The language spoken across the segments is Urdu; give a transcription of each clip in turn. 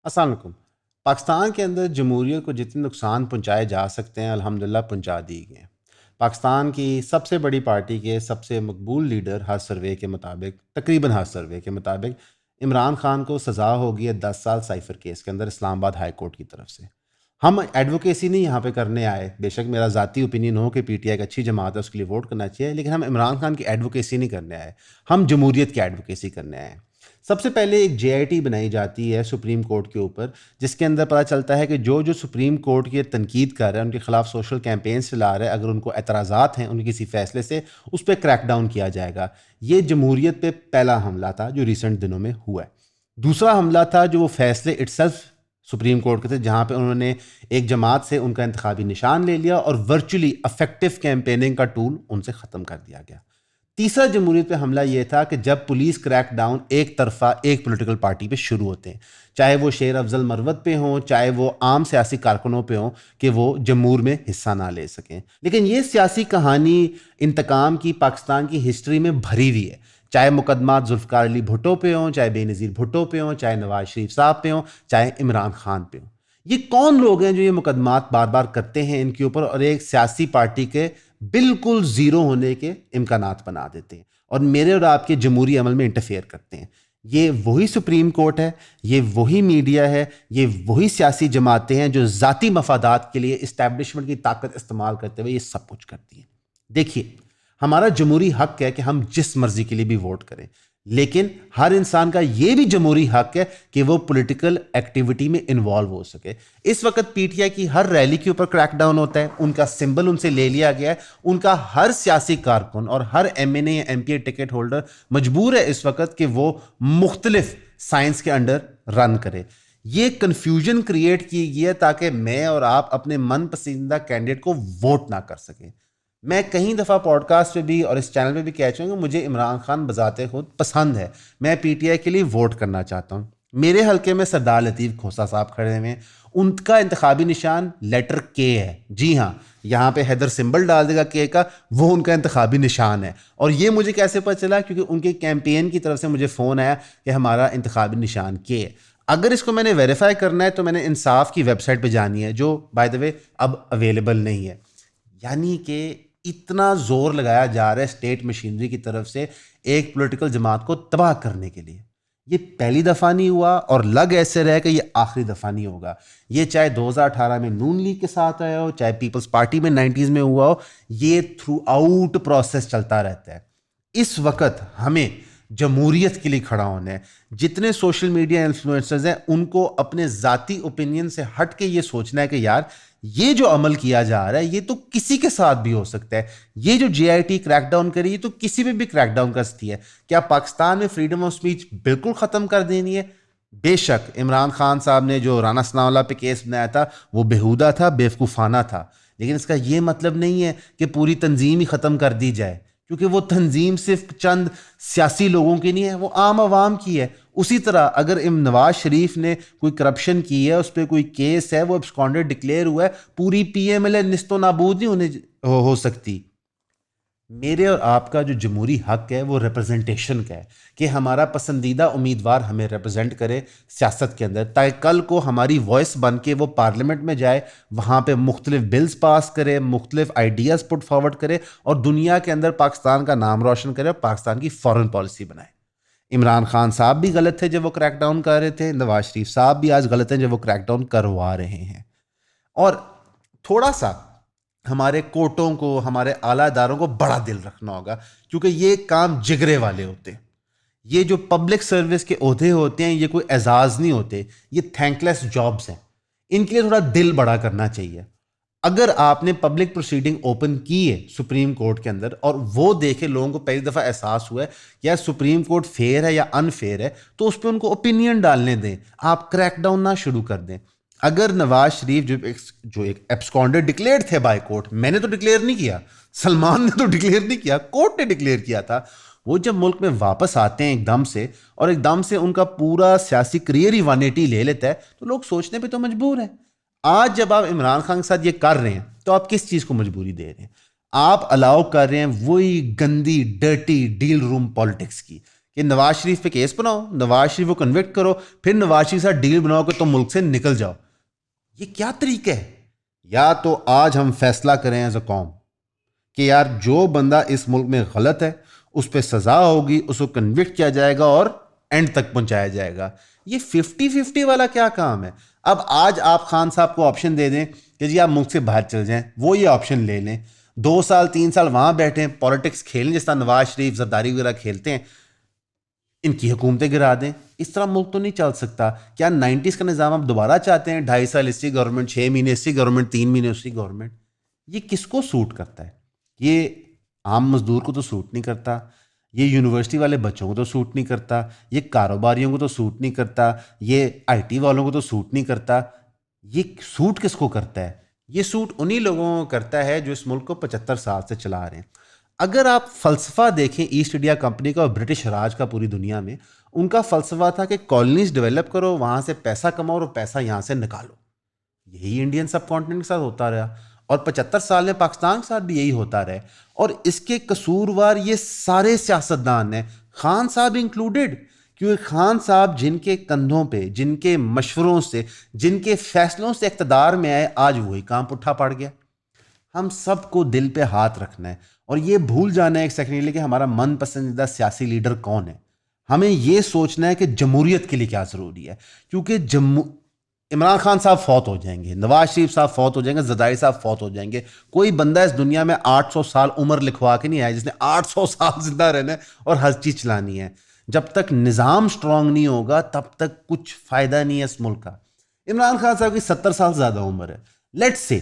السلام علیکم۔ پاکستان کے اندر جمہوریت کو جتنے نقصان پہنچائے جا سکتے ہیں الحمدللہ پہنچا دیے گئے ہیں۔ پاکستان کی سب سے بڑی پارٹی کے سب سے مقبول لیڈر ہر سروے کے مطابق، تقریباً ہر سروے کے مطابق، عمران خان کو سزا ہوگی ہے 10 سال سائفر کیس کے اندر اسلام آباد ہائی کورٹ کی طرف سے۔ ہم ایڈوکیسی نہیں یہاں پہ کرنے آئے، بے شک میرا ذاتی اوپینین ہو کہ پی ٹی آئی ایک اچھی جماعت ہے، اس کے لیے ووٹ کرنا چاہیے، لیکن ہم عمران خان کی ایڈوکیسی نہیں کرنے آئے، ہم جمہوریت کی ایڈوکیسی کرنے آئے ہیں۔ سب سے پہلے ایک جے آئی ٹی بنائی جاتی ہے سپریم کورٹ کے اوپر، جس کے اندر پتہ چلتا ہے کہ جو سپریم کورٹ کی تنقید کر رہا ہے، ان کے خلاف سوشل کیمپینز چلا رہا ہے، اگر ان کو اعتراضات ہیں ان کے کسی فیصلے سے، اس پہ کریک ڈاؤن کیا جائے گا۔ یہ جمہوریت پہ پہلا حملہ تھا جو ریسنٹ دنوں میں ہوا ہے۔ دوسرا حملہ تھا جو وہ فیصلے اٹسیلف سپریم کورٹ کے تھے، جہاں پہ انہوں نے ایک جماعت سے ان کا انتخابی نشان لے لیا اور ورچولی افیکٹو کیمپیننگ کا ٹول ان سے ختم کر دیا گیا۔ تیسرا جمہوریت پہ حملہ یہ تھا کہ جب پولیس کریک ڈاؤن ایک طرفہ ایک پولیٹیکل پارٹی پہ شروع ہوتے ہیں، چاہے وہ شیر افضل مروت پہ ہوں، چاہے وہ عام سیاسی کارکنوں پہ ہوں، کہ وہ جمہور میں حصہ نہ لے سکیں۔ لیکن یہ سیاسی کہانی انتقام کی پاکستان کی ہسٹری میں بھری ہوئی ہے، چاہے مقدمات ذوالفقار علی بھٹو پہ ہوں، چاہے بے نظیر بھٹو پہ ہوں، چاہے نواز شریف صاحب پہ ہوں، چاہے عمران خان پہ ہوں۔ یہ کون لوگ ہیں جو یہ مقدمات بار بار کرتے ہیں ان کے اوپر اور ایک سیاسی پارٹی کے بالکل زیرو ہونے کے امکانات بنا دیتے ہیں اور میرے اور آپ کے جمہوری عمل میں انٹرفیئر کرتے ہیں؟ یہ وہی سپریم کورٹ ہے، یہ وہی میڈیا ہے، یہ وہی سیاسی جماعتیں ہیں جو ذاتی مفادات کے لیے اسٹیبلشمنٹ کی طاقت استعمال کرتے ہوئے یہ سب کچھ کرتی ہیں۔ دیکھیے، ہمارا جمہوری حق ہے کہ ہم جس مرضی کے لیے بھی ووٹ کریں، لیکن ہر انسان کا یہ بھی جمہوری حق ہے کہ وہ پولیٹیکل ایکٹیویٹی میں انوالو ہو سکے۔ اس وقت پی ٹی آئی کی ہر ریلی کے اوپر کریک ڈاؤن ہوتا ہے، ان کا سمبل ان سے لے لیا گیا ہے، ان کا ہر سیاسی کارکن اور ہر ایم این اے یا M P A ticket holder مجبور ہے اس وقت کہ وہ مختلف سائنس کے انڈر رن کرے۔ یہ کنفیوژن کریٹ کی گئی ہے تاکہ میں اور آپ اپنے من پسندیدہ کینڈیڈیٹ کو ووٹ نہ کر سکیں۔ میں کئی دفعہ پوڈ کاسٹ پہ بھی اور اس چینل پہ بھی کہہ چاہوں گا، مجھے عمران خان بذات خود پسند ہے، میں پی ٹی آئی کے لیے ووٹ کرنا چاہتا ہوں۔ میرے حلقے میں سردار لطیف کھوسہ صاحب کھڑے ہوئے ہیں، ان کا انتخابی نشان لیٹر کے ہے۔ جی ہاں، یہاں پہ حیدر سمبل ڈال دے گا کے کا، وہ ان کا انتخابی نشان ہے۔ اور یہ مجھے کیسے پتہ چلا؟ کیونکہ ان کے کیمپین کی طرف سے مجھے فون آیا کہ ہمارا انتخابی نشان کے ہے۔ اگر اس کو میں نے ویریفائی کرنا ہے تو میں نے انصاف کی ویب سائٹ پہ جانی ہے، جو بائی دا وے اب اویلیبل نہیں ہے۔ یعنی کہ اتنا زور لگایا جا رہا ہے اسٹیٹ مشینری کی طرف سے ایک پولیٹیکل جماعت کو تباہ کرنے کے لیے۔ یہ پہلی دفعہ نہیں ہوا اور لگ ایسے رہے کہ یہ آخری دفعہ نہیں ہوگا۔ یہ چاہے 2018 میں نون لیگ کے ساتھ آیا ہو، چاہے پیپلز پارٹی میں 90s میں ہوا ہو، یہ تھرو آؤٹ پروسیس چلتا رہتا ہے۔ اس وقت ہمیں جمہوریت کے لیے کھڑا ہونا ہے۔ جتنے سوشل میڈیا انفلوئنسرز ہیں ان کو اپنے ذاتی اوپینین سے ہٹ کے یہ سوچنا ہے کہ یار یہ جو عمل کیا جا رہا ہے یہ تو کسی کے ساتھ بھی ہو سکتا ہے۔ یہ جو جے آئی ٹی کریک ڈاؤن کری، یہ تو کسی پہ بھی کریک ڈاؤن کر سکتی ہے۔ کیا پاکستان میں فریڈم آف سپیچ بالکل ختم کر دینی ہے؟ بے شک عمران خان صاحب نے جو رانا ثناء اللہ پہ کیس بنایا تھا وہ بیہودہ تھا، بیوقوفانہ تھا، لیکن اس کا یہ مطلب نہیں ہے کہ پوری تنظیم ہی ختم کر دی جائے، کیونکہ وہ تنظیم صرف چند سیاسی لوگوں کی نہیں ہے، وہ عام عوام کی ہے۔ اسی طرح اگر نواز شریف نے کوئی کرپشن کی ہے، اس پہ کوئی کیس ہے، وہ ابسکانڈڈ ڈکلیئر ہوا ہے، پوری پی ایم ایل اے نست و نابود نہیں ہو سکتی۔ میرے اور آپ کا جو جمہوری حق ہے وہ ریپرزنٹیشن کا ہے، کہ ہمارا پسندیدہ امیدوار ہمیں ریپرزینٹ کرے سیاست کے اندر، تاکہ کل کو ہماری وائس بن کے وہ پارلیمنٹ میں جائے، وہاں پہ مختلف بلز پاس کرے، مختلف آئیڈیاز پٹ فارورڈ کرے اور دنیا کے اندر پاکستان کا نام روشن کرے اور پاکستان کی فارن پالیسی بنائے۔ عمران خان صاحب بھی غلط تھے جب وہ کریک ڈاؤن کر رہے تھے، نواز شریف صاحب بھی آج غلط ہیں جب وہ کریک ڈاؤن کروا رہے ہیں۔ اور تھوڑا سا ہمارے کورٹوں کو، ہمارے اعلیٰ اداروں کو بڑا دل رکھنا ہوگا، کیونکہ یہ کام جگرے والے ہوتے ہیں۔ یہ جو پبلک سروس کے عہدے ہوتے ہیں یہ کوئی اعزاز نہیں ہوتے، یہ تھینک لیس جابس ہیں۔ ان کے لیے تھوڑا دل بڑا کرنا چاہیے۔ اگر آپ نے پبلک پروسیڈنگ اوپن کی ہے سپریم کورٹ کے اندر اور وہ دیکھے لوگوں کو پہلی دفعہ احساس ہوا ہے یا سپریم کورٹ فیئر ہے یا ان فیئر ہے، تو اس پہ ان کو اوپینین ڈالنے دیں، آپ کریک ڈاؤن نہ شروع کر دیں۔ اگر نواز شریف جو ایک ایبسکانڈڈ ڈکلیئر تھے بائی کورٹ، میں نے تو ڈکلیئر نہیں کیا، سلمان نے تو ڈکلیئر نہیں کیا، کورٹ نے ڈکلیئر کیا تھا، وہ جب ملک میں واپس آتے ہیں ایک دم سے اور ایک دم سے ان کا پورا سیاسی کریئر ہی 180 لے لیتا ہے، تو لوگ سوچنے پہ تو مجبور ہیں۔ آج جب آپ عمران خان کے ساتھ یہ کر رہے ہیں تو آپ کس چیز کو مجبوری دے رہے ہیں؟ آپ الاؤ کر رہے ہیں وہی گندی ڈرٹی ڈیل روم پالیٹکس کی، کہ نواز شریف پہ کیس بناؤ, نواز شریف کو کنوکٹ کرو, پھر نواز شریف کے ساتھ ڈیل بناؤ کہ تم ملک سے نکل جاؤ. یہ کیا طریقہ ہے؟ یا تو آج ہم فیصلہ کریں ایز اے قوم کہ یار جو بندہ اس ملک میں غلط ہے اس پہ سزا ہوگی, اس کو کنوکٹ کیا جائے گا اور اینڈ تک پہنچایا جائے گا. یہ 50-50 والا کیا کام ہے؟ اب آج آپ خان صاحب کو آپشن دے دیں کہ جی آپ ملک سے باہر چل جائیں, وہ یہ آپشن لے لیں, 2 سال 3 سال وہاں بیٹھیں, پالیٹکس کھیلیں جس طرح نواز شریف زرداری وغیرہ کھیلتے ہیں, ان کی حکومتیں گرا دیں. اس طرح ملک تو نہیں چل سکتا. کیا 90s کا نظام آپ دوبارہ چاہتے ہیں؟ 2.5 سال اس کی گورنمنٹ, 6 مہینے اس کی گورنمنٹ, 3 مہینے اس کی گورنمنٹ. یہ کس کو سوٹ کرتا ہے؟ یہ عام مزدور کو تو سوٹ نہیں کرتا, یہ یونیورسٹی والے بچوں کو تو سوٹ نہیں کرتا, یہ کاروباریوں کو تو سوٹ نہیں کرتا, یہ آئی ٹی والوں کو تو سوٹ نہیں کرتا. یہ سوٹ کس کو کرتا ہے؟ یہ سوٹ انہی لوگوں کو کرتا ہے جو اس ملک کو 75 سال سے چلا رہے ہیں. اگر آپ فلسفہ دیکھیں ایسٹ انڈیا کمپنی کا اور برٹش راج کا پوری دنیا میں, ان کا فلسفہ تھا کہ کالونیز ڈیولپ کرو, وہاں سے پیسہ کماؤ اور پیسہ یہاں سے نکالو. یہی انڈین سب کانٹیننٹ کے ساتھ ہوتا رہا, اور 75 سال میں پاکستان کے ساتھ بھی یہی ہوتا رہا. اور اس کے قصوروار یہ سارے سیاستدان ہیں, خان صاحب انکلوڈیڈ, کیونکہ خان صاحب جن کے کندھوں پہ, جن کے مشوروں سے, جن کے فیصلوں سے اقتدار میں آئے, آج وہی کام پٹھا پڑ گیا. ہم سب کو دل پہ ہاتھ رکھنا ہے اور یہ بھول جانا ہے ایک سیکنڈ کے لیے کہ ہمارا من پسندیدہ سیاسی لیڈر کون ہے. ہمیں یہ سوچنا ہے کہ جمہوریت کے لیے کیا ضروری ہے, کیونکہ عمران خان صاحب فوت ہو جائیں گے, نواز شریف صاحب فوت ہو جائیں گے, زرداری صاحب فوت ہو جائیں گے. کوئی بندہ اس دنیا میں 800 سال عمر لکھوا کے نہیں آیا جس نے 800 سال زندہ رہنا ہے اور ہر چیز چلانی ہے. جب تک نظام سٹرونگ نہیں ہوگا تب تک کچھ فائدہ نہیں ہے اس ملک کا. عمران خان صاحب کی 70 سال زیادہ عمر ہے, لیٹس سے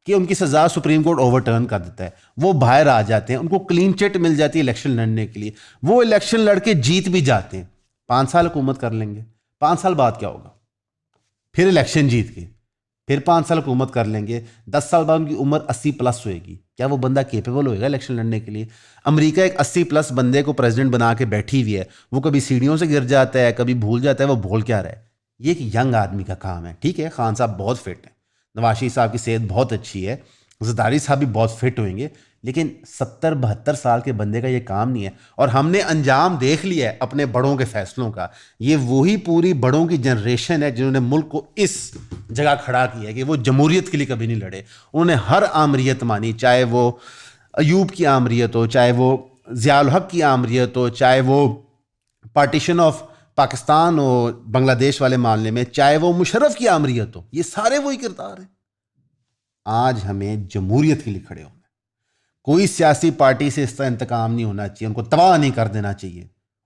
کہ ان کی سزا سپریم کورٹ اوور ٹرن کر دیتا ہے, وہ باہر آ جاتے ہیں, ان کو کلین چٹ مل جاتی ہے الیکشن لڑنے کے لیے, وہ الیکشن لڑ کے جیت بھی جاتے ہیں. 5 سال حکومت کر لیں گے, 5 سال بعد کیا ہوگا؟ پھر الیکشن جیت کے پھر 5 سال حکومت کر لیں گے, 10 سال بعد ان کی عمر 80+ ہوئے گی. کیا وہ بندہ کیپیبل ہوئے گا الیکشن لڑنے کے لیے؟ امریکہ ایک 80+ بندے کو پریزیڈنٹ بنا کے بیٹھی ہوئی ہے, وہ کبھی سیڑھیوں سے گر جاتا ہے, کبھی بھول جاتا ہے وہ بول کیا رہا ہے. یہ ایک ینگ آدمی کا کام ہے. ٹھیک ہے, خان صاحب بہت فٹ ہیں, نواز شریف صاحب کی صحت بہت اچھی ہے, زرداری صاحب بھی بہت فٹ ہوئیں گے, لیکن 70-72 سال کے بندے کا یہ کام نہیں ہے. اور ہم نے انجام دیکھ لیا ہے اپنے بڑوں کے فیصلوں کا. یہ وہی پوری بڑوں کی جنریشن ہے جنہوں نے ملک کو اس جگہ کھڑا کیا ہے کہ وہ جمہوریت کے لیے کبھی نہیں لڑے. انہوں نے ہر آمریت مانی, چاہے وہ ایوب کی آمریت ہو, چاہے وہ ضیاء الحق کی آمریت ہو, چاہے وہ پارٹیشن آف پاکستان ہو بنگلہ دیش والے معاملے میں, چاہے وہ مشرف کی آمریت ہو. یہ سارے وہی کردار ہیں. آج ہمیں جمہوریت کے لیے کھڑے ہونا ہے. کوئی سیاسی پارٹی سے اس طرح انتقام نہیں ہونا چاہیے, ان کو تباہ نہیں کر دینا چاہیے.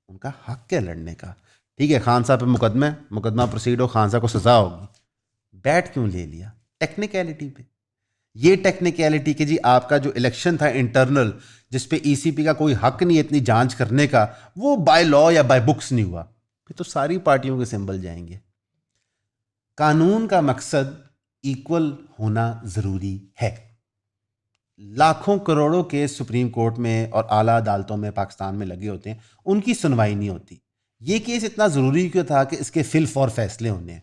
ان کا حق ہے لڑنے کا. ٹھیک ہے, خان صاحب پہ مقدمہ پروسیڈ ہو, خان صاحب کو سزا ہوگی. بیٹ کیوں لے لیا؟ ٹیکنیکلٹی پہ. یہ ٹیکنیکلٹی کہ جی آپ کا جو الیکشن تھا انٹرنل, جس پہ ای سی پی کا کوئی حق نہیں ہے اتنی جانچ کرنے کا, وہ بائی لا یا بائی بکس نہیں ہوا, پھر تو ساری پارٹیوں کے سمبل جائیں گے. قانون کا مقصد ایکول ہونا ضروری ہے. لاکھوں کروڑوں کیس سپریم کورٹ میں اور اعلیٰ عدالتوں میں پاکستان میں لگے ہوتے ہیں, ان کی سنوائی نہیں ہوتی. یہ کیس اتنا ضروری کیوں تھا کہ اس کے فل فور فیصلے ہونے ہیں.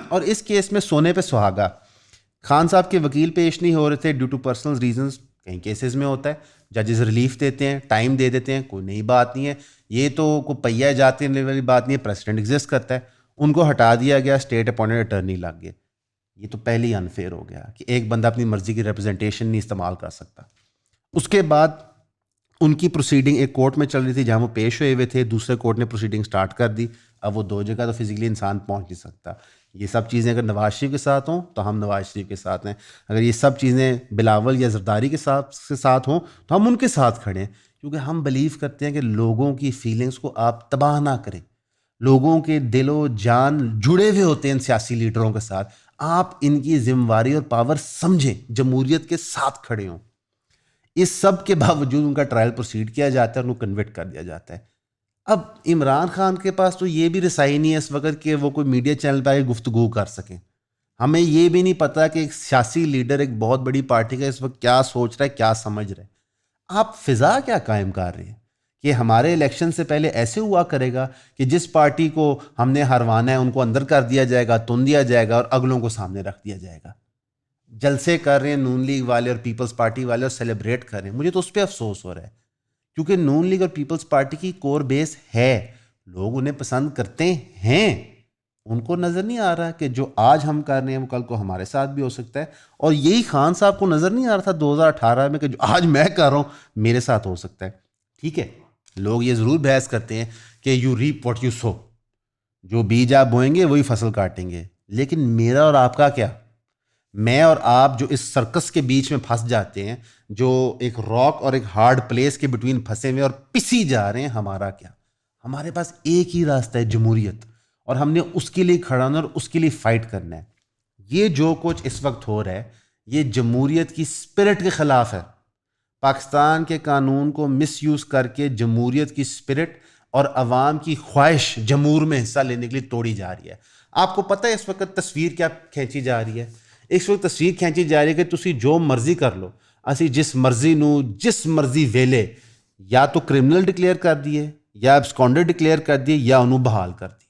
اور اس کیس میں سونے پہ سہاگا, خان صاحب کے وکیل پیش نہیں ہو رہے تھے ڈیو ٹو پرسنل ریزنز. کئی کیسز میں ہوتا ہے, ججز ریلیف دیتے ہیں, ٹائم دے دیتے ہیں, کوئی نئی بات نہیں ہے. یہ تو کوئی پہیا جاتے والی بات نہیں ہے, پریسیڈنٹ ایگزسٹ کرتا ہے. ان کو ہٹا دیا گیا, اسٹیٹ اپوائنٹڈ اٹرنی لگ گئے. یہ تو پہلے ہی انفیئر ہو گیا کہ ایک بندہ اپنی مرضی کی ریپرزنٹیشن نہیں استعمال کر سکتا. اس کے بعد ان کی پروسیڈنگ ایک کورٹ میں چل رہی تھی جہاں وہ پیش ہوئے ہوئے تھے, دوسرے کورٹ نے پروسیڈنگ سٹارٹ کر دی. اب وہ 2 جگہ تو فزیکلی انسان پہنچ نہیں سکتا. یہ سب چیزیں اگر نواز شریف کے ساتھ ہوں تو ہم نواز شریف کے ساتھ ہیں, اگر یہ سب چیزیں بلاول یا زرداری کے ساتھ ہوں تو ہم ان کے ساتھ کھڑے ہیں. کیونکہ ہم بلیو کرتے ہیں کہ لوگوں کی فیلنگس کو آپ تباہ نہ کریں. لوگوں کے دل و جان جڑے ہوئے ہوتے ہیں ان سیاسی لیڈروں کے ساتھ. آپ ان کی ذمہ داری اور پاور سمجھیں, جمہوریت کے ساتھ کھڑے ہوں. اس سب کے باوجود ان کا ٹرائل پروسیڈ کیا جاتا ہے, ان کو کنوکٹ کر دیا جاتا ہے. اب عمران خان کے پاس تو یہ بھی رسائی نہیں ہے اس وقت کہ وہ کوئی میڈیا چینل پہ گفتگو کر سکیں. ہمیں یہ بھی نہیں پتا کہ ایک سیاسی لیڈر ایک بہت بڑی پارٹی کا اس وقت کیا سوچ رہا ہے, کیا سمجھ رہا ہے. آپ فضا کیا قائم کر رہے ہیں کہ ہمارے الیکشن سے پہلے ایسے ہوا کرے گا کہ جس پارٹی کو ہم نے ہروانا ہے ان کو اندر کر دیا جائے گا, تن دیا جائے گا اور اگلوں کو سامنے رکھ دیا جائے گا. جلسے کر رہے ہیں نون لیگ والے اور پیپلز پارٹی والے اور سیلیبریٹ کر رہے ہیں. مجھے تو اس پہ افسوس ہو رہا ہے کیونکہ نون لیگ اور پیپلز پارٹی کی کور بیس ہے، لوگ انہیں پسند کرتے ہیں، ان کو نظر نہیں آ رہا کہ جو آج ہم کر رہے ہیں وہ کل کو ہمارے ساتھ بھی ہو سکتا ہے، اور یہی خان صاحب کو نظر نہیں آ رہا تھا 2018 میں کہ جو آج میں کر رہا ہوں میرے ساتھ ہو سکتا ہے۔ ٹھیک ہے، لوگ یہ ضرور بحث کرتے ہیں کہ you reap what you sow, جو بیج آپ بوئیں گے وہی فصل کاٹیں گے، لیکن میرا اور آپ کا کیا؟ میں اور آپ جو اس سرکس کے بیچ میں پھنس جاتے ہیں، جو ایک راک اور ایک ہارڈ پلیس کے بٹوین پھنسے ہوئے اور پسی جا رہے ہیں، ہمارا کیا؟ ہمارے پاس ایک ہی راستہ ہے، جمہوریت، اور ہم نے اس کے لیے کھڑا ہونا اور اس کے لیے فائٹ کرنا ہے۔ یہ جو کچھ اس وقت ہو رہا ہے یہ جمہوریت کی اسپرٹ کے خلاف ہے۔ پاکستان کے قانون کو مس یوز کر کے جمہوریت کی اسپرٹ اور عوام کی خواہش جمہور میں حصہ لینے کے لیے توڑی جا رہی ہے۔ آپ کو پتہ ہے اس وقت تصویر کیا کھینچی جا رہی ہے؟ اس وقت تصویر کھینچی جا رہی ہے کہ تسی جو مرضی کر لو، اسی جس مرضی نو جس مرضی ویلے یا تو کرمنل ڈکلیئر کر دیے، یا ابسکانڈر ڈکلیئر کر دیے، یا انہوں بحال کر دیے۔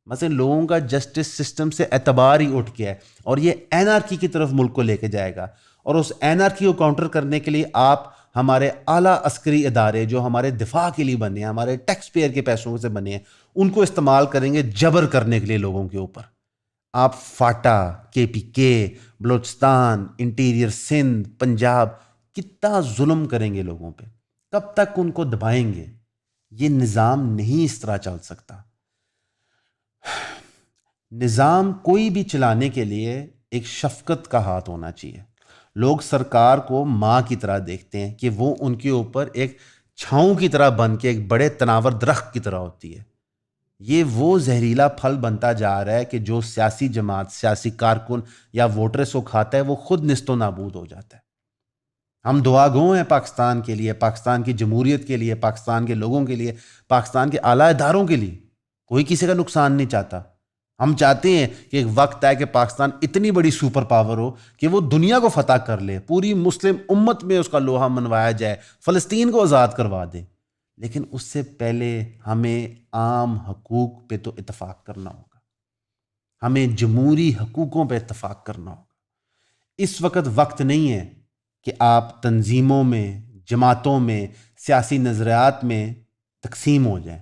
مثلا لوگوں کا جسٹس سسٹم سے اعتبار ہی اٹھ گیا ہے، اور یہ اینارکی کی طرف ملک کو لے کے جائے گا، اور اس اینارکی کو کاؤنٹر کرنے کے لیے آپ ہمارے اعلیٰ عسکری ادارے جو ہمارے دفاع کے لیے بنے ہیں، ہمارے ٹیکس پیئر کے پیسوں سے بنے ہیں، ان کو استعمال کریں گے جبر کرنے کے لیے لوگوں کے اوپر۔ آپ فاٹا، کے پی کے، بلوچستان، انٹیریئر سندھ، پنجاب، کتنا ظلم کریں گے لوگوں پہ؟ کب تک ان کو دبائیں گے؟ یہ نظام نہیں اس طرح چل سکتا۔ نظام کوئی بھی چلانے کے لیے ایک شفقت کا ہاتھ ہونا چاہیے۔ لوگ سرکار کو ماں کی طرح دیکھتے ہیں کہ وہ ان کے اوپر ایک چھاؤں کی طرح بن کے ایک بڑے تناور درخت کی طرح ہوتی ہے۔ یہ وہ زہریلا پھل بنتا جا رہا ہے کہ جو سیاسی جماعت، سیاسی کارکن یا ووٹرز کو کھاتا ہے وہ خود نیست و نابود ہو جاتا ہے۔ ہم دعا گو ہیں پاکستان کے لیے، پاکستان کی جمہوریت کے لیے، پاکستان کے لوگوں کے لیے، پاکستان کے اعلیٰ اداروں کے لیے۔ کوئی کسی کا نقصان نہیں چاہتا۔ ہم چاہتے ہیں کہ ایک وقت آئے کہ پاکستان اتنی بڑی سپر پاور ہو کہ وہ دنیا کو فتح کر لے، پوری مسلم امت میں اس کا لوہا منوایا جائے، فلسطین کو آزاد کروا دے۔ لیکن اس سے پہلے ہمیں عام حقوق پہ تو اتفاق کرنا ہوگا، ہمیں جمہوری حقوقوں پہ اتفاق کرنا ہوگا۔ اس وقت نہیں ہے کہ آپ تنظیموں میں، جماعتوں میں، سیاسی نظریات میں تقسیم ہو جائیں۔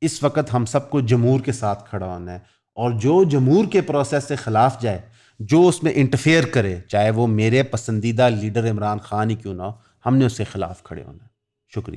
اس وقت ہم سب کو جمہور کے ساتھ کھڑا ہونا ہے، اور جو جمہور کے پروسیس سے خلاف جائے، جو اس میں انٹرفیئر کرے، چاہے وہ میرے پسندیدہ لیڈر عمران خان ہی کیوں نہ ہو، ہم نے اس کے خلاف کھڑے ہونا ہے۔ شکریہ۔